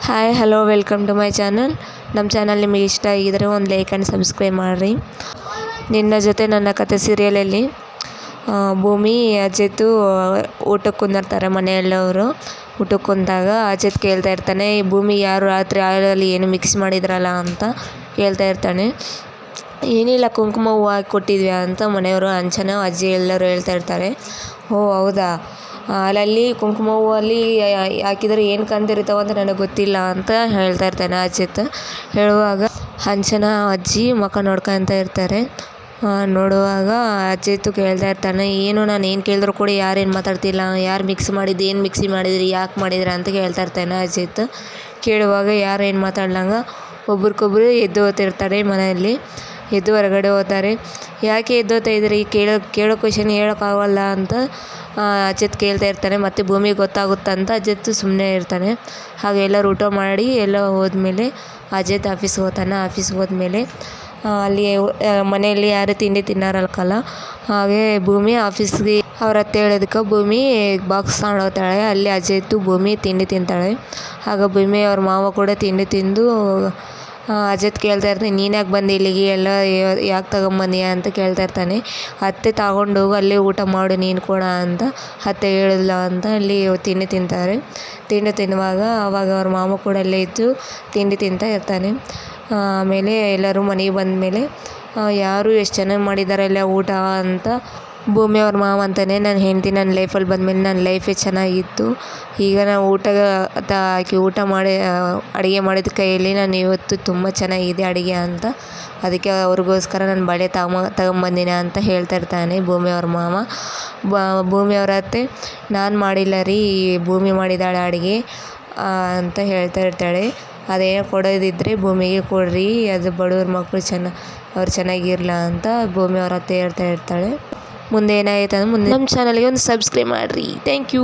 Hi hello welcome to my channel. ನಮ್ಮ channel ನಿಮಗೆ ಇಷ್ಟ ಆಗಿದರೆ ಒಂದು ಲೈಕ್ ಆ್ಯಂಡ್ ಸಬ್ಸ್ಕ್ರೈಬ್ ಮಾಡಿರಿ. ನಿನ್ನ ಜೊತೆ ನನ್ನ ಕತೆ ಸೀರಿಯಲಲ್ಲಿ ಭೂಮಿ ಅಜಿತ್ ಊಟಕ್ಕೆ ಕುಂದಿರ್ತಾರೆ. ಮನೆಯಲ್ಲವರು ಊಟಕ್ಕೆ ಕುಂತಾಗ ಅಜಿತ್ ಕೇಳ್ತಾ ಇರ್ತಾನೆ, ಈ ಭೂಮಿ ಯಾರು ರಾತ್ರಿ ಹಾಲಲ್ಲಿ ಏನು ಮಿಕ್ಸ್ ಮಾಡಿದ್ರಲ್ಲ ಅಂತ ಕೇಳ್ತಾ ಇರ್ತಾನೆ. ಏನಿಲ್ಲ, ಕುಂಕುಮ ಹೂವು ಹಾಕಿ ಕೊಟ್ಟಿದ್ವಿ ಅಂತ ಮನೆಯವರು, ಅಂಚನ ಅಜ್ಜಿ ಎಲ್ಲರೂ ಹೇಳ್ತಾ ಇರ್ತಾರೆ. ಓ ಹೌದಾ, ಹಾಲಲ್ಲಿ ಕುಂಕುಮ ಹೂವಲ್ಲಿ ಹಾಕಿದರೆ ಏನು ಕಂದಿರ್ತಾವೆ ಅಂತ ನನಗೆ ಗೊತ್ತಿಲ್ಲ ಅಂತ ಹೇಳ್ತಾ ಇರ್ತಾನೆ ಅಜಿತ್. ಹೇಳುವಾಗ ಅಂಚನ ಅಜ್ಜಿ ಮುಖ ನೋಡ್ಕೊತ ಇರ್ತಾರೆ. ನೋಡುವಾಗ ಅಜಿತ್ ಕೇಳ್ತಾ ಇರ್ತಾನೆ, ಏನು ನಾನು ಏನು ಕೇಳಿದ್ರು ಕೂಡ ಯಾರೇನು ಮಾತಾಡ್ತಿಲ್ಲ, ಯಾರು ಮಿಕ್ಸ್ ಮಾಡಿದ್ದು, ಏನು ಮಿಕ್ಸಿ ಮಾಡಿದ್ರಿ, ಯಾಕೆ ಮಾಡಿದ್ರಿ ಅಂತ ಕೇಳ್ತಾ ಇರ್ತಾನೆ ಅಜಿತ್. ಕೇಳುವಾಗ ಯಾರು ಏನು ಮಾತಾಡ್ಲಂಗ ಒಬ್ರಿಗೊಬ್ರು ಎದ್ದು ಹೋಗ್ತಿರ್ತಾರೆ. ಮನೆಯಲ್ಲಿ ಎದ್ದು ಹೊರಗಡೆ ಹೋಗ್ತಾರೆ. ಯಾಕೆ ಎದ್ದು ಹೋಗ್ತಾ ಇದ್ರಿ, ಕೇಳೋ ಕ್ವೆಶನ್ ಹೇಳೋಕ್ಕಾಗಲ್ಲ ಅಂತ ಅಜಿತ್ ಕೇಳ್ತಾ ಇರ್ತಾನೆ. ಮತ್ತು ಭೂಮಿಗೆ ಗೊತ್ತಾಗುತ್ತಂತ ಅಜಿತ್ ಸುಮ್ಮನೆ ಇರ್ತಾನೆ. ಹಾಗೆ ಎಲ್ಲರೂ ಊಟ ಮಾಡಿ ಎಲ್ಲ ಹೋದ್ಮೇಲೆ ಅಜಿತ್ ಆಫೀಸ್ಗೆ ಹೋಗ್ತಾನೆ. ಆಫೀಸ್ಗೆ ಹೋದ್ಮೇಲೆ ಅಲ್ಲಿ ಮನೆಯಲ್ಲಿ ಯಾರು ತಿಂಡಿ ತಿನ್ನಾರಲ್ಕಲ್ಲ, ಹಾಗೆ ಭೂಮಿ ಆಫೀಸ್ಗೆ ಅವ್ರ ಅತ್ತೆ ಹೇಳೋದಕ್ಕೆ ಭೂಮಿ ಬಾಕ್ಸ್ ತಗೊಂಡು ಹೋಗ್ತಾಳೆ. ಅಲ್ಲಿ ಅಜಿತ್ ಭೂಮಿ ತಿಂಡಿ ತಿಂತಾಳೆ. ಆಗ ಭೂಮಿ ಅವ್ರ ಮಾವ ಕೂಡ ತಿಂಡಿ ತಿಂದು ಅಜಿತ್ ಕೇಳ್ತಾ ಇರ್ತಾನೆ, ನೀನು ಯಾಕೆ ಬಂದು ಇಲ್ಲಿಗೆ, ಎಲ್ಲ ಯಾಕೆ ತಗೊಂಬಂದೀಯ ಅಂತ ಕೇಳ್ತಾ ಇರ್ತಾನೆ. ಅತ್ತೆ ತಗೊಂಡೋಗು, ಅಲ್ಲೇ ಊಟ ಮಾಡು ನೀನು ಕೂಡ ಅಂತ ಅತ್ತೆ ಹೇಳಿಲ್ಲ ಅಂತ ಅಲ್ಲಿ ತಿಂಡಿ ತಿಂತಾರೆ. ತಿಂಡಿ ತಿನ್ನುವಾಗ ಆವಾಗ ಅವ್ರ ಮಾವ ಕೂಡ ಅಲ್ಲೇ ಇದ್ದು ತಿಂಡಿ ತಿಂತಾ ಇರ್ತಾನೆ. ಆಮೇಲೆ ಎಲ್ಲರೂ ಮನೆಗೆ ಬಂದಮೇಲೆ ಯಾರು ಎಷ್ಟು ಚೆನ್ನಾಗಿ ಮಾಡಿದ್ದಾರೆ ಎಲ್ಲ ಊಟ ಅಂತ ಭೂಮಿ ಅವ್ರ ಮಾವ ಅಂತಾನೆ, ನನ್ನ ಹೆಂಡತಿ ನನ್ನ ಲೈಫಲ್ಲಿ ಬಂದಮೇಲೆ ನನ್ನ ಲೈಫೇ ಚೆನ್ನಾಗಿತ್ತು. ಈಗ ನಾವು ಆಕೆ ಊಟ ಮಾಡಿ ಅಡುಗೆ ಮಾಡಿದ ಕೈಯಲ್ಲಿ ನಾನು ಇವತ್ತು ತುಂಬ ಚೆನ್ನಾಗಿದೆ ಅಡುಗೆ ಅಂತ, ಅದಕ್ಕೆ ಅವ್ರಿಗೋಸ್ಕರ ನಾನು ಬಳೆ ತಗೊಂಬಂದಿನಿ ಅಂತ ಹೇಳ್ತಾ ಇರ್ತಾನೆ ಭೂಮಿ ಅವ್ರ ಮಾವ. ಭೂಮಿ ಅವ್ರ ಅತ್ತೆ, ನಾನು ಮಾಡಿಲ್ಲ ರೀ, ಭೂಮಿ ಮಾಡಿದ್ದಾಳೆ ಅಡುಗೆ ಅಂತ ಹೇಳ್ತಾ ಇರ್ತಾಳೆ. ಅದೇನೋ ಕೊಡೋದಿದ್ದರೆ ಭೂಮಿಗೆ ಕೊಡ್ರಿ, ಅದು ಬಡವ್ರ ಮಕ್ಕಳು ಅವ್ರು ಚೆನ್ನಾಗಿರಲ್ಲ ಅಂತ ಭೂಮಿ ಅವ್ರ ಅತ್ತೆ ಹೇಳ್ತಾ ಇರ್ತಾಳೆ. ಮುಂದೆ ಏನಾಯ್ತು ಅಂದರೆ ನಮ್ಮ ಚಾನಲ್ಗೆ ಒಂದು ಸಬ್ಸ್ಕ್ರೈಬ್ ಮಾಡಿರಿ. Thank you.